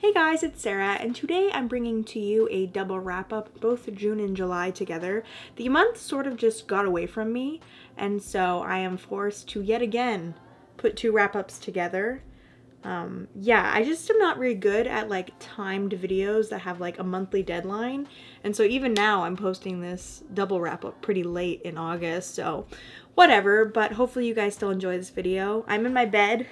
Hey guys, it's Sarah, and today I'm bringing to you a double wrap-up, both June and July together. The month sort of just got away from me, and so I am forced to yet again put two wrap-ups together. I just am not very good at like timed videos that have like a monthly deadline, and so even now I'm posting this double wrap-up pretty late in August, so whatever, but hopefully you guys still enjoy this video. I'm in my bed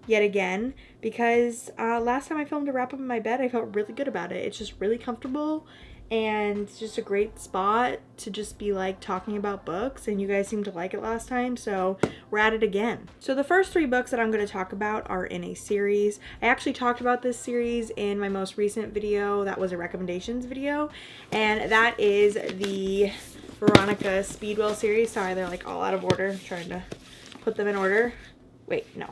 yet again because last time I filmed a wrap up in my bed I felt really good about it. It's just really comfortable and it's just a great spot to just be like talking about books, and you guys seemed to like it last time, so we're at it again. So the first three books that I'm going to talk about are in a series. I actually talked about this series in my most recent video that was a recommendations video, and that is the Veronica Speedwell series. Sorry, they're like all out of order. I'm trying to put them in order. Wait, no.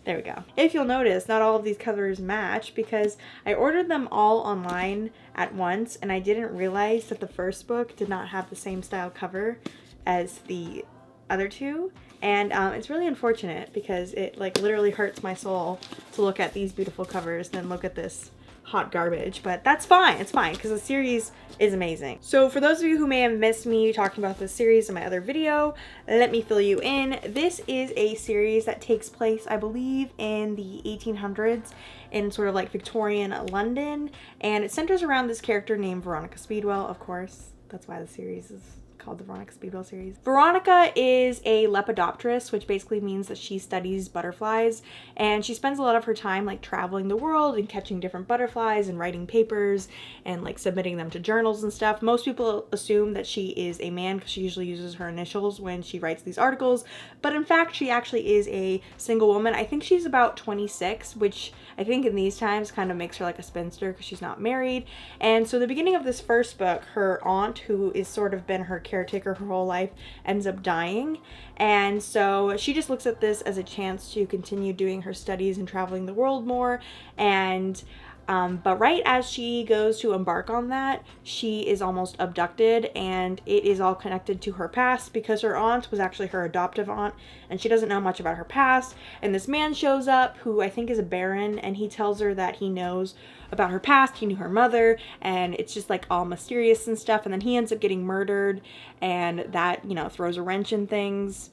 There we go. If you'll notice, not all of these covers match because I ordered them all online at once and I didn't realize that the first book did not have the same style cover as the other two. And it's really unfortunate because it like literally hurts my soul to look at these beautiful covers and then look at this hot garbage, but that's fine. It's fine because the series is amazing. So for those of you who may have missed me talking about this series in my other video, let me fill you in. This is a series that takes place, I believe, in the 1800s in sort of like Victorian London, and it centers around this character named Veronica Speedwell, of course. That's why the series is called the Veronica Speedwell series. Veronica is a lepidopterist, which basically means that she studies butterflies, and she spends a lot of her time like traveling the world and catching different butterflies and writing papers and like submitting them to journals and stuff. Most people assume that she is a man because she usually uses her initials when she writes these articles, but in fact she actually is a single woman. I think she's about 26, which I think in these times kind of makes her like a spinster because she's not married. And so the beginning of this first book, her aunt, who is sort of been her caretaker her whole life, ends up dying, and so she just looks at this as a chance to continue doing her studies and traveling the world more. And but right as she goes to embark on that, she is almost abducted, and it is all connected to her past because her aunt was actually her adoptive aunt, and she doesn't know much about her past. And this man shows up who I think is a baron, and he tells her that he knows about her past, he knew her mother, and it's just like all mysterious and stuff. And then he ends up getting murdered, and that, you know, throws a wrench in things,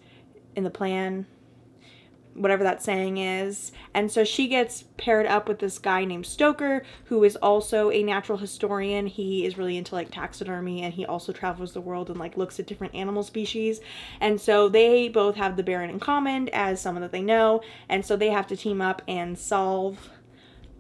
in the plan, whatever that saying is. And so she gets paired up with this guy named Stoker, who is also a natural historian. He is really into like taxidermy, and he also travels the world and like looks at different animal species. And so they both have the Baron in common as someone that they know, and so they have to team up and solve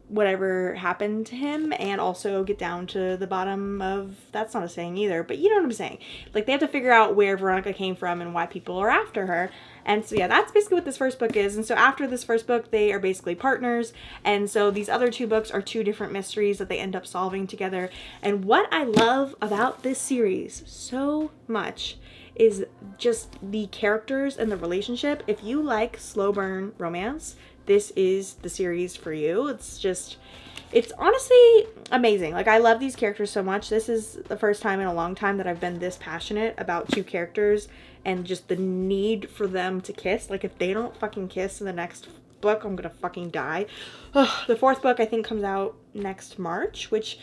whatever happened to him, and also get down to the bottom of, that's not a saying either, but you know what I'm saying. Like, they have to figure out where Veronica came from and why people are after her. And so yeah, that's basically what this first book is. And so after this first book, they are basically partners. And so these other two books are two different mysteries that they end up solving together. And what I love about this series so much is just the characters and the relationship. If you like slow burn romance, this is the series for you. It's honestly amazing. Like, I love these characters so much. This is the first time in a long time that I've been this passionate about two characters and just the need for them to kiss. Like, if they don't fucking kiss in the next book, I'm gonna fucking die. Ugh, the fourth book I think comes out next March, which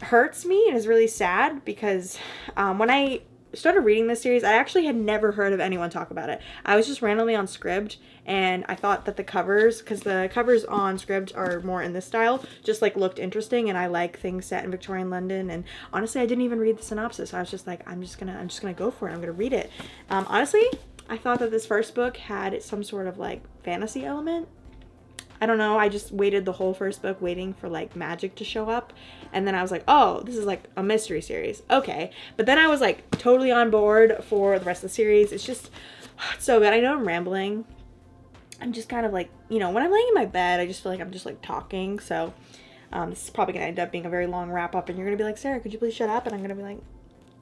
hurts me and is really sad because when I started reading this series, I actually had never heard of anyone talk about it. I was just randomly on Scribd, and I thought that the covers, because the covers on Scribd are more in this style, just like looked interesting, and I like things set in Victorian London. And honestly, I didn't even read the synopsis. I was just like, I'm just gonna go for it. I'm gonna read it. Honestly, I thought that this first book had some sort of like fantasy element. I don't know, I just waited the whole first book waiting for like magic to show up, and then I was like, oh, this is like a mystery series, okay. But then I was like totally on board for the rest of the series. It's just, it's so good. I know I'm rambling. I'm just kind of like, you know, when I'm laying in my bed, I just feel like I'm just like talking, so this is probably gonna end up being a very long wrap up, and you're gonna be like, Sarah, could you please shut up? And I'm gonna be like,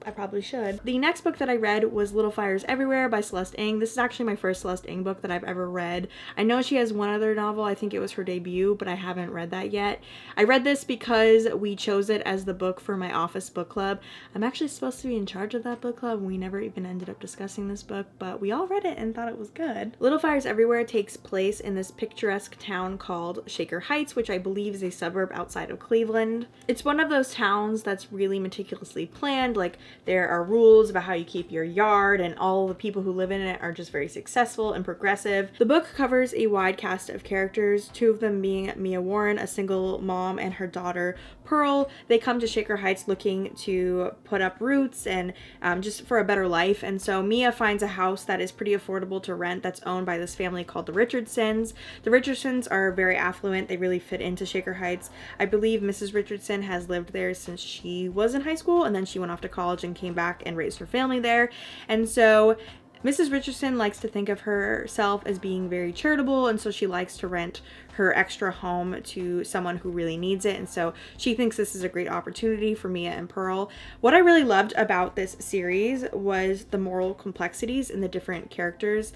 I probably should. The next book that I read was Little Fires Everywhere by Celeste Ng. This is actually my first Celeste Ng book that I've ever read. I know she has one other novel. I think it was her debut, but I haven't read that yet. I read this because we chose it as the book for my office book club. I'm actually supposed to be in charge of that book club. We never even ended up discussing this book, but we all read it and thought it was good. Little Fires Everywhere takes place in this picturesque town called Shaker Heights, which I believe is a suburb outside of Cleveland. It's one of those towns that's really meticulously planned. Like, there are rules about how you keep your yard, and all the people who live in it are just very successful and progressive. The book covers a wide cast of characters, two of them being Mia Warren, a single mom, and her daughter Pearl. They come to Shaker Heights looking to put up roots and just for a better life. And so Mia finds a house that is pretty affordable to rent that's owned by this family called the Richardsons. The Richardsons are very affluent. They really fit into Shaker Heights. I believe Mrs. Richardson has lived there since she was in high school, and then she went off to college and came back and raised her family there. And so Mrs. Richardson likes to think of herself as being very charitable, and so she likes to rent her extra home to someone who really needs it, and so she thinks this is a great opportunity for Mia and Pearl. What I really loved about this series was the moral complexities in the different characters.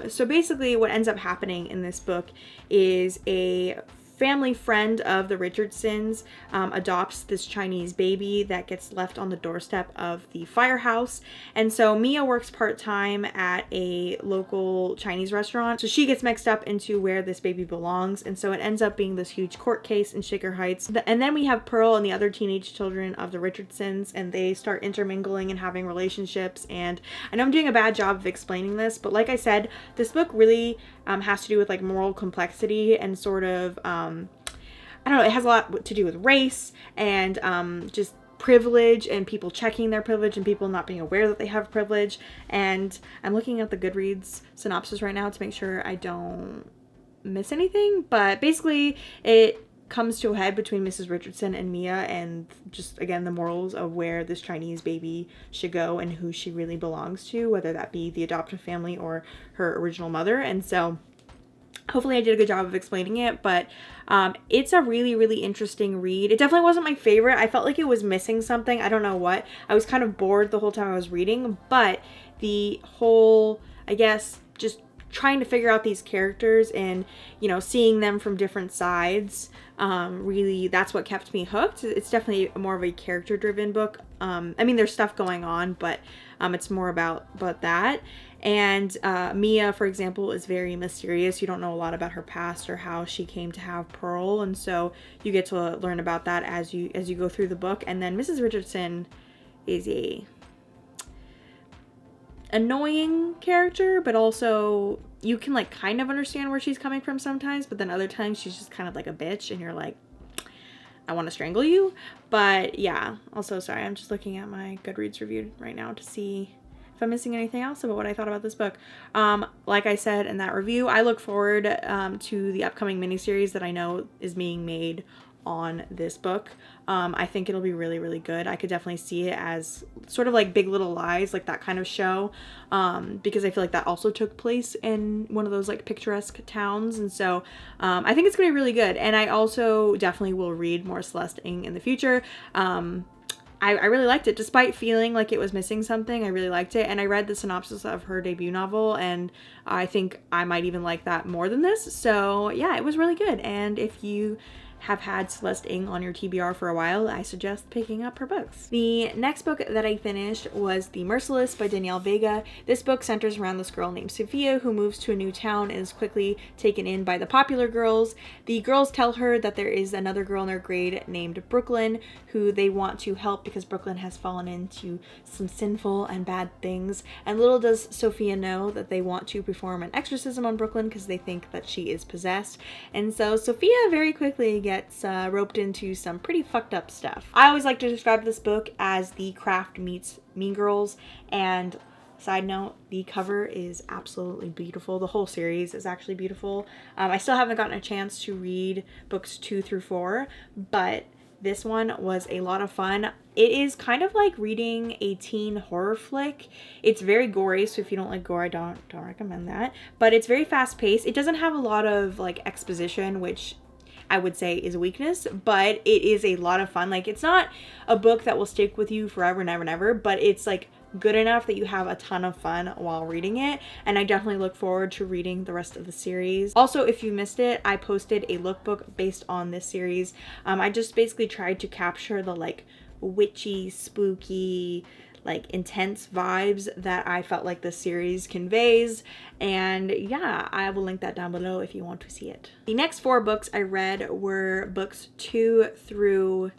So basically what ends up happening in this book is a family friend of the Richardsons adopts this Chinese baby that gets left on the doorstep of the firehouse. And so Mia works part-time at a local Chinese restaurant. So she gets mixed up into where this baby belongs. And so it ends up being this huge court case in Shaker Heights. And then we have Pearl and the other teenage children of the Richardsons, and they start intermingling and having relationships. And I know I'm doing a bad job of explaining this, but like I said, this book really has to do with like moral complexity and sort of I don't know, it has a lot to do with race and just privilege and people checking their privilege and people not being aware that they have privilege. And I'm looking at the Goodreads synopsis right now to make sure I don't miss anything, but basically it comes to a head between Mrs. Richardson and Mia, and just again the morals of where this Chinese baby should go and who she really belongs to, whether that be the adoptive family or her original mother. And so hopefully I did a good job of explaining it, but it's a really, really interesting read. It definitely wasn't my favorite. I felt like it was missing something. I don't know what. I was kind of bored the whole time I was reading, but the whole, I guess, just trying to figure out these characters and, you know, seeing them from different sides, really, that's what kept me hooked. It's definitely more of a character-driven book. I mean, there's stuff going on, but it's more about that. And Mia, for example, is very mysterious. You don't know a lot about her past or how she came to have Pearl, and so you get to learn about that as you go through the book. And then Mrs. Richardson is a annoying character, but also you can like kind of understand where she's coming from sometimes, but then other times she's just kind of like a bitch and you're like, I want to strangle you. But yeah, also sorry, I'm just looking at my Goodreads review right now to see if I'm missing anything else about what I thought about this book. Like I said in that review, I look forward to the upcoming miniseries that I know is being made on this book. I think it'll be really, really good. I could definitely see it as sort of like Big Little Lies, like that kind of show, because I feel like that also took place in one of those like picturesque towns, and so I think it's gonna be really good. And I also definitely will read more Celeste Ng in the future. I really liked it, despite feeling like it was missing something. I really liked it, and I read the synopsis of her debut novel, and I think I might even like that more than this. So yeah, it was really good. And if you have had Celeste Ng on your TBR for a while, I suggest picking up her books. The next book that I finished was The Merciless by Danielle Vega. This book centers around this girl named Sophia who moves to a new town and is quickly taken in by the popular girls. The girls tell her that there is another girl in their grade named Brooklyn who they want to help because Brooklyn has fallen into some sinful and bad things. And little does Sophia know that they want to perform an exorcism on Brooklyn because they think that she is possessed. And so Sophia very quickly gets roped into some pretty fucked up stuff. I always like to describe this book as The Craft meets Mean Girls, and side note, the cover is absolutely beautiful. The whole series is actually beautiful. I still haven't gotten a chance to read books 2 through 4, but this one was a lot of fun. It is kind of like reading a teen horror flick. It's very gory, so if you don't like gore, I don't recommend that. But it's very fast paced. It doesn't have a lot of like exposition, which I would say is a weakness, but it is a lot of fun. Like, it's not a book that will stick with you forever and ever and ever, but it's like good enough that you have a ton of fun while reading it, and I definitely look forward to reading the rest of the series. Also, if you missed it, I posted a lookbook based on this series. I just basically tried to capture the like witchy, spooky, like intense vibes that I felt like this series conveys, and yeah, I will link that down below if you want to see it. The next 4 books I read were books 2 through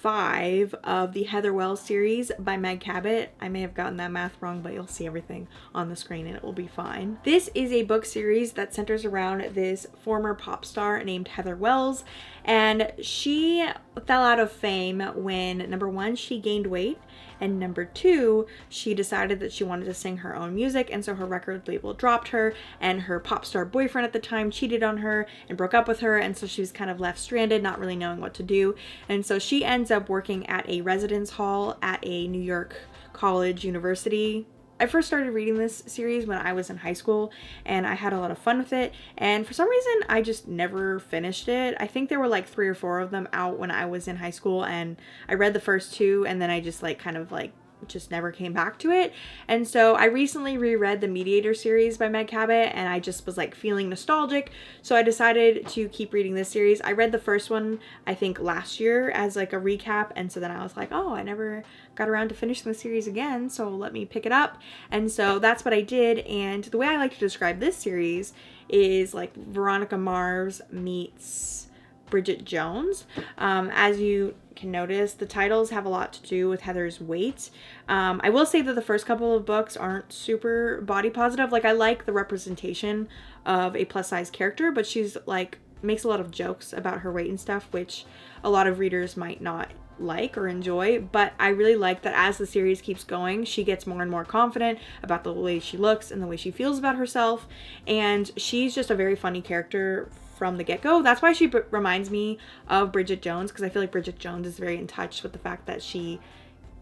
5 of the Heather Wells series by Meg Cabot. I may have gotten that math wrong, but you'll see everything on the screen and it will be fine. This is a book series that centers around this former pop star named Heather Wells, and she fell out of fame when, number 1, she gained weight, and number 2, she decided that she wanted to sing her own music, and so her record label dropped her, and her pop star boyfriend at the time cheated on her and broke up with her, and so she was kind of left stranded, not really knowing what to do. And so she ends up working at a residence hall at a New York college university. I first started reading this series when I was in high school, and I had a lot of fun with it, and for some reason I just never finished it. I think there were like 3 or 4 of them out when I was in high school, and I read the first 2, and then I just like kind of like just never came back to it. And so I recently reread the Mediator series by Meg Cabot, and I just was like feeling nostalgic, so I decided to keep reading this series. I read the first one I think last year as like a recap, and so then I was like, oh, I never got around to finishing the series again, so let me pick it up. And so that's what I did, and the way I like to describe this series is like Veronica Mars meets Bridget Jones. As you can notice, the titles have a lot to do with Heather's weight. I will say that the first couple of books aren't super body positive. Like, I like the representation of a plus size character, but she's like makes a lot of jokes about her weight and stuff, which a lot of readers might not like or enjoy. But I really like that as the series keeps going, she gets more and more confident about the way she looks and the way she feels about herself, and she's just a very funny character from the get-go. That's why she reminds me of Bridget Jones, because I feel like Bridget Jones is very in touch with the fact that she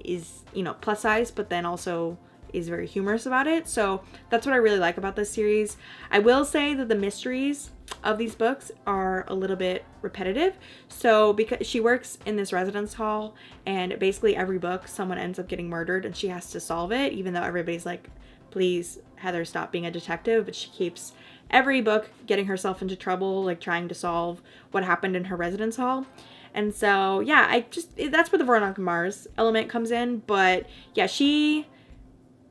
is, you know, plus size, but then also is very humorous about it. So that's what I really like about this series. I will say that the mysteries of these books are a little bit repetitive. So because she works in this residence hall, and basically every book someone ends up getting murdered and she has to solve it, even though everybody's like, please Heather, stop being a detective, but she keeps every book getting herself into trouble, like trying to solve what happened in her residence hall. And so yeah, that's where the Veronica Mars element comes in. But yeah, she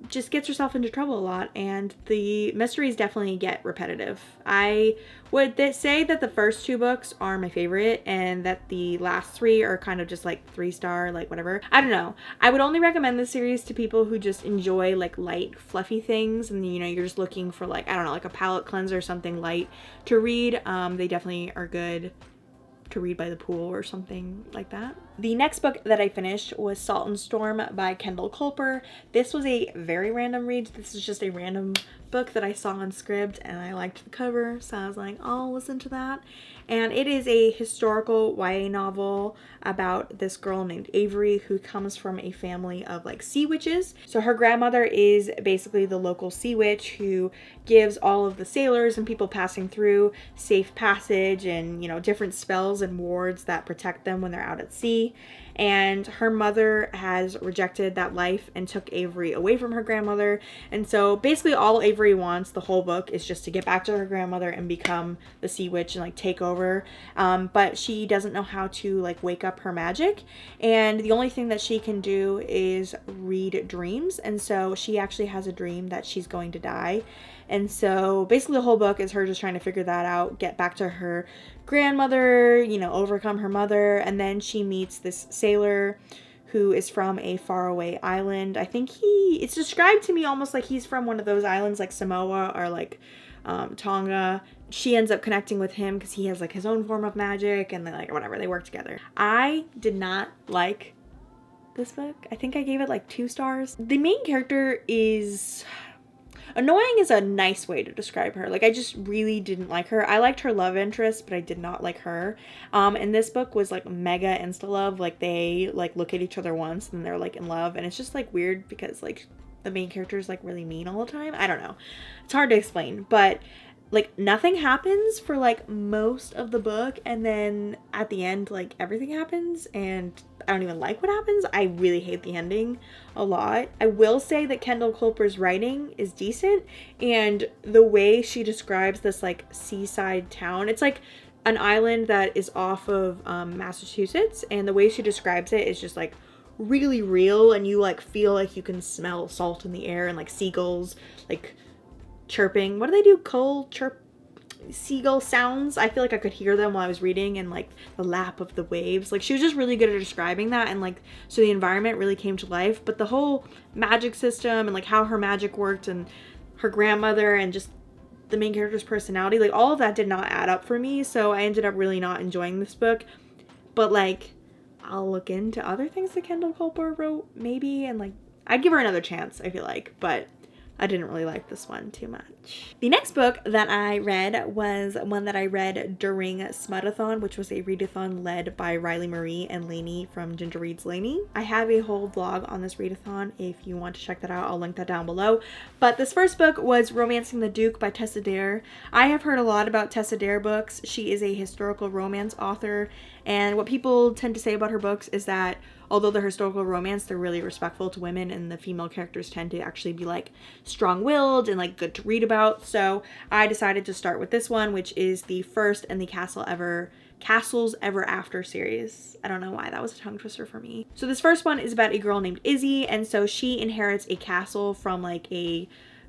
just gets herself into trouble a lot, and the mysteries definitely get repetitive. I would say that the first 2 books are my favorite, and that the last 3 are kind of just like 3-star, like whatever. I don't know. I would only recommend this series to people who just enjoy like light, fluffy things, and you know, you're just looking for like, I don't know, like a palate cleanser, something light to read. They definitely are good to read by the pool or something like that. The next book that I finished was Salt and Storm by Kendall Kulper. This was a very random read. This is just a random book that I saw on Scribd, and I liked the cover, so I was like, I'll listen to that. And it is a historical YA novel about this girl named Avery who comes from a family of like sea witches. So her grandmother is basically the local sea witch who gives all of the sailors and people passing through safe passage and, you know, different spells and wards that protect them when they're out at sea. And her mother has rejected that life and took Avery away from her grandmother. And so basically all Avery wants the whole book is just to get back to her grandmother and become the sea witch and like take over. But she doesn't know how to like wake up her magic. And the only thing that she can do is read dreams. And so she actually has a dream that she's going to die. And so basically the whole book is her just trying to figure that out, get back to her grandmother, you know, overcome her mother. And then she meets this sailor who is from a faraway island. I think it's described to me almost like he's from one of those islands like Samoa or like Tonga. She ends up connecting with him because he has like his own form of magic, and then like whatever, they work together. I did not like this book. I think I gave it like 2 stars. The main character is annoying is a nice way to describe her. Like, I just really didn't like her. I liked her love interest, but I did not like her. And this book was like mega insta love. Like, they like look at each other once and they're like in love, and it's just like weird because like the main character is like really mean all the time. I don't know. It's hard to explain, but like nothing happens for like most of the book, and then at the end like everything happens and I don't even like what happens. I really hate the ending a lot. I will say that Kendall Kulper's writing is decent, and the way she describes this like seaside town, it's like an island that is off of Massachusetts, and the way she describes it is just like really real, and you like feel like you can smell salt in the air and like seagulls like chirping. What do they do? Seagull sounds. I feel like I could hear them while I was reading, and like the lap of the waves. Like she was just really good at describing that, and like so the environment really came to life. But the whole magic system and like how her magic worked and her grandmother and just the main character's personality, like all of that did not add up for me. So I ended up really not enjoying this book. But like I'll look into other things that Kendall Kulper wrote maybe, and like I'd give her another chance, I feel like, but I didn't really like this one too much. The next book that I read was one that I read during Smudathon, which was a readathon led by Riley Marie and Lainey from Ginger Reads Lainey. I have a whole vlog on this readathon. If you want to check that out, I'll link that down below. But this first book was Romancing the Duke by Tessa Dare. I have heard a lot about Tessa Dare books. She is a historical romance author, and what people tend to say about her books is that although they're historical romance, they're really respectful to women, and the female characters tend to actually be like strong-willed and like good to read about. So I decided to start with this one, which is the first in the Castles Ever After series. I don't know why that was a tongue twister for me. So this first one is about a girl named Izzy, and so she inherits a castle from like a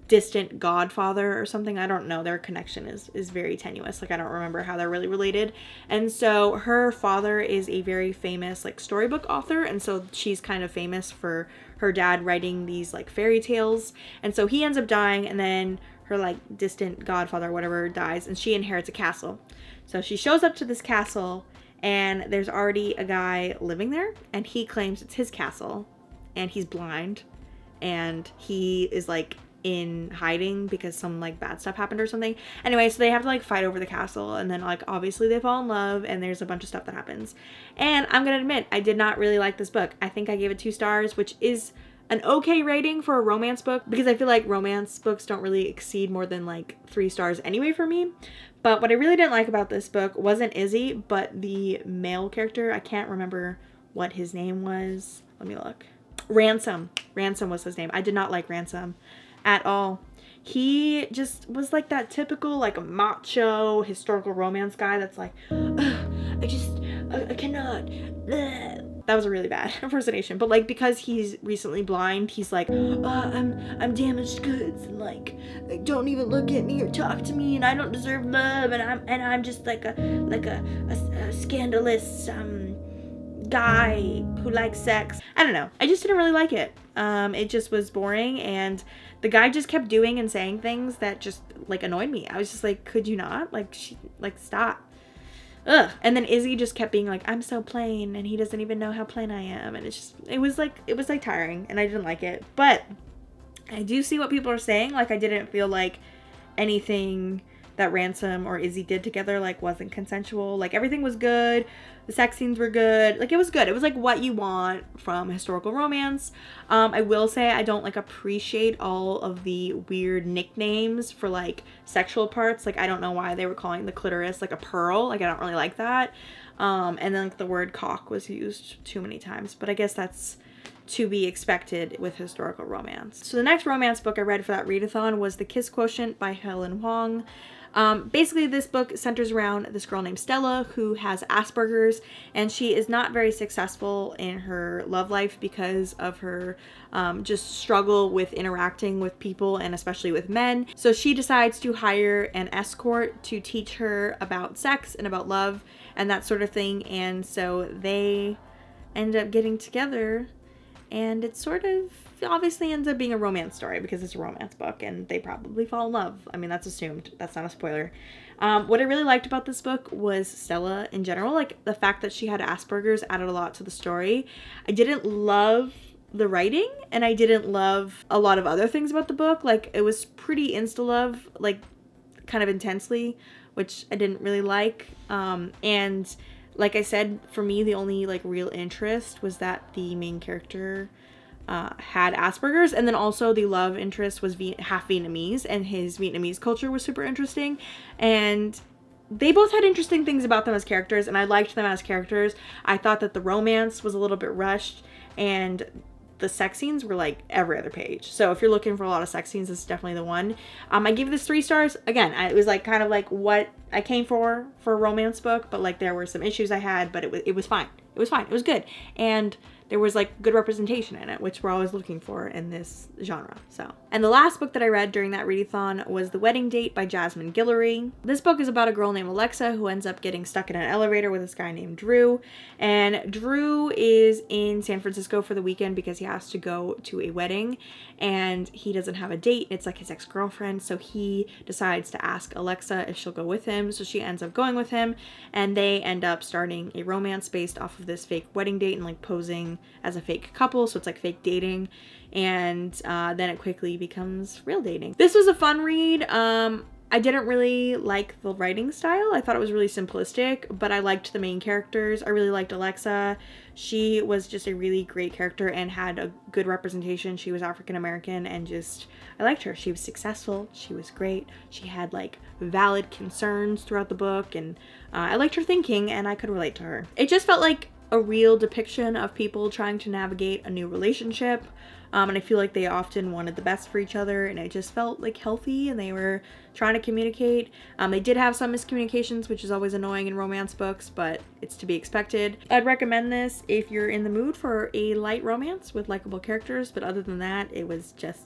distant godfather or something. I don't know. Their connection is very tenuous. Like I don't remember how they're really related. And so her father is a very famous like storybook author, and so she's kind of famous for her dad writing these like fairy tales. And so he ends up dying, and then her like distant godfather or whatever dies, and she inherits a castle. So she shows up to this castle, and there's already a guy living there, and he claims it's his castle, and he's blind, and he is like in hiding because some like bad stuff happened or something. Anyway, so they have to like fight over the castle, and then like obviously they fall in love, and there's a bunch of stuff that happens. And I'm gonna admit, I did not really like this book. I think I gave it 2 stars, which is an okay rating for a romance book, because I feel like romance books don't really exceed more than like 3 stars anyway for me. But what I really didn't like about this book wasn't Izzy, but the male character. I can't remember what his name was. Let me look. Ransom was his name. I did not like Ransom at all. He just was like that typical like macho historical romance guy that's like, I cannot. That was a really bad impersonation, but like because he's recently blind, he's like, I'm damaged goods, and like don't even look at me or talk to me, and I don't deserve love, and I'm just like a scandalous guy who likes sex. I don't know. I just didn't really like it. It just was boring, and the guy just kept doing and saying things that just like annoyed me. I was just like, could you not? Like, stop. Ugh. And then Izzy just kept being like, I'm so plain, and he doesn't even know how plain I am, and it was like tiring, and I didn't like it. But I do see what people are saying. Like, I didn't feel like anything that Ransom or Izzy did together like wasn't consensual. Like everything was good. The sex scenes were good. Like it was good. It was like what you want from historical romance. I will say I don't like appreciate all of the weird nicknames for like sexual parts. Like I don't know why they were calling the clitoris like a pearl. Like I don't really like that. And then like the word cock was used too many times, but I guess that's to be expected with historical romance. So the next romance book I read for that readathon was The Kiss Quotient by Helen Hoang. Basically, this book centers around this girl named Stella who has Asperger's, and she is not very successful in her love life because of her just struggle with interacting with people, and especially with men. So she decides to hire an escort to teach her about sex and about love and that sort of thing, and so they end up getting together, and it sort of obviously ends up being a romance story because it's a romance book, and they probably fall in love. I mean, that's assumed. That's not a spoiler. What I really liked about this book was Stella in general. Like, the fact that she had Asperger's added a lot to the story. I didn't love the writing, and I didn't love a lot of other things about the book. Like, it was pretty insta-love, like, kind of intensely, which I didn't really like. And like I said, for me, the only like real interest was that the main character had Asperger's, and then also the love interest was half Vietnamese, and his Vietnamese culture was super interesting, and they both had interesting things about them as characters, and I liked them as characters. I thought that the romance was a little bit rushed, and the sex scenes were like every other page. So if you're looking for a lot of sex scenes, this is definitely the one. I gave this 3 stars. Again, it was like kind of like what I came for a romance book, but like there were some issues I had, but it was fine. It was fine. It was good. And there was like good representation in it, which we're always looking for in this genre. And the last book that I read during that readathon was The Wedding Date by Jasmine Guillory. This book is about a girl named Alexa who ends up getting stuck in an elevator with this guy named Drew. And Drew is in San Francisco for the weekend because he has to go to a wedding and he doesn't have a date. It's like his ex-girlfriend. So he decides to ask Alexa if she'll go with him. So she ends up going with him, and they end up starting a romance based off of this fake wedding date and like posing as a fake couple. So it's like fake dating, and then it quickly becomes real dating. This was a fun read. I didn't really like the writing style. I thought it was really simplistic, but I liked the main characters. I really liked Alexa. She was just a really great character and had a good representation. She was African American, and just, I liked her. She was successful. She was great. She had like valid concerns throughout the book, and I liked her thinking, and I could relate to her. It just felt like a real depiction of people trying to navigate a new relationship. And I feel like they often wanted the best for each other, and it just felt like healthy, and they were trying to communicate. They did have some miscommunications, which is always annoying in romance books, but it's to be expected. I'd recommend this if you're in the mood for a light romance with likable characters, but other than that, it was just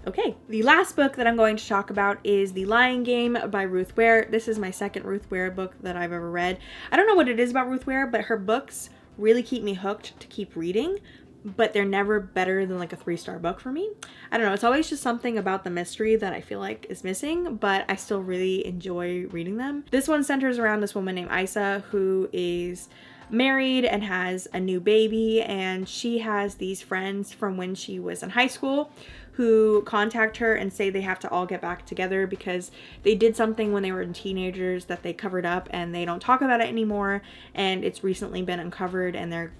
okay. The last book that I'm going to talk about is The Lying Game by Ruth Ware. This is my second Ruth Ware book that I've ever read. I don't know what it is about Ruth Ware, but her books really keep me hooked to keep reading, but they're never better than like a 3-star book for me. I don't know, it's always just something about the mystery that I feel like is missing, but I still really enjoy reading them. This one centers around this woman named Isa who is married and has a new baby, and she has these friends from when she was in high school who contact her and say they have to all get back together because they did something when they were teenagers that they covered up, and they don't talk about it anymore, and it's recently been uncovered, and their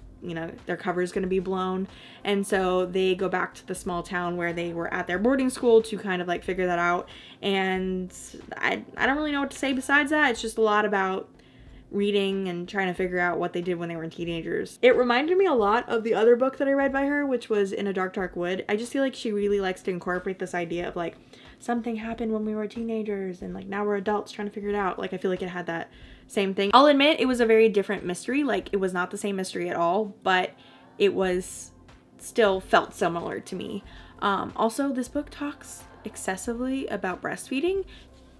cover is going to be blown. And so they go back to the small town where they were at their boarding school to kind of like figure that out. And I don't really know what to say besides that. It's just a lot about reading and trying to figure out what they did when they were teenagers. It reminded me a lot of the other book that I read by her, which was In a Dark, Dark Wood. I just feel like she really likes to incorporate this idea of like something happened when we were teenagers and like now we're adults trying to figure it out. Like I feel like it had that same thing. I'll admit it was a very different mystery. Like it was not the same mystery at all, but it was still felt similar to me. Also, this book talks excessively about breastfeeding.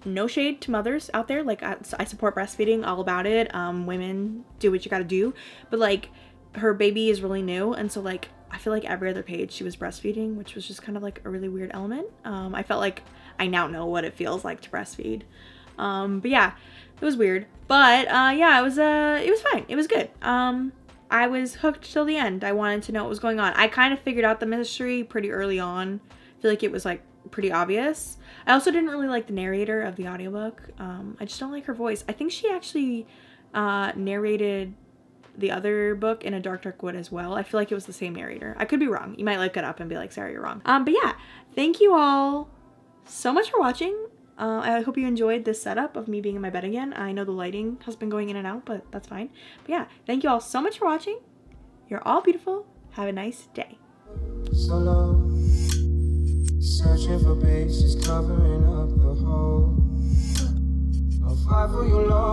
No shade to mothers out there. Like I support breastfeeding, all about it. Women, do what you gotta do. But like her baby is really new, and so like I feel like every other page she was breastfeeding, which was just kind of like a really weird element. I felt like I now know what it feels like to breastfeed. But yeah, it was weird. But yeah, it was fine. It was good. I was hooked till the end. I wanted to know what was going on. I kind of figured out the mystery pretty early on. I feel like it was like pretty obvious. I also didn't really like the narrator of the audiobook. I just don't like her voice. I think she actually narrated the other book In a Dark, Dark Wood as well. I feel like it was the same narrator. I could be wrong. You might look it up and be like, Sarah, you're wrong. But yeah, thank you all so much for watching. I hope you enjoyed this setup of me being in my bed again. I know the lighting has been going in and out, but that's fine. But yeah, thank you all so much for watching. You're all beautiful. Have a nice day. Solo, searching for bases, covering up the hole. I'll fight for your love.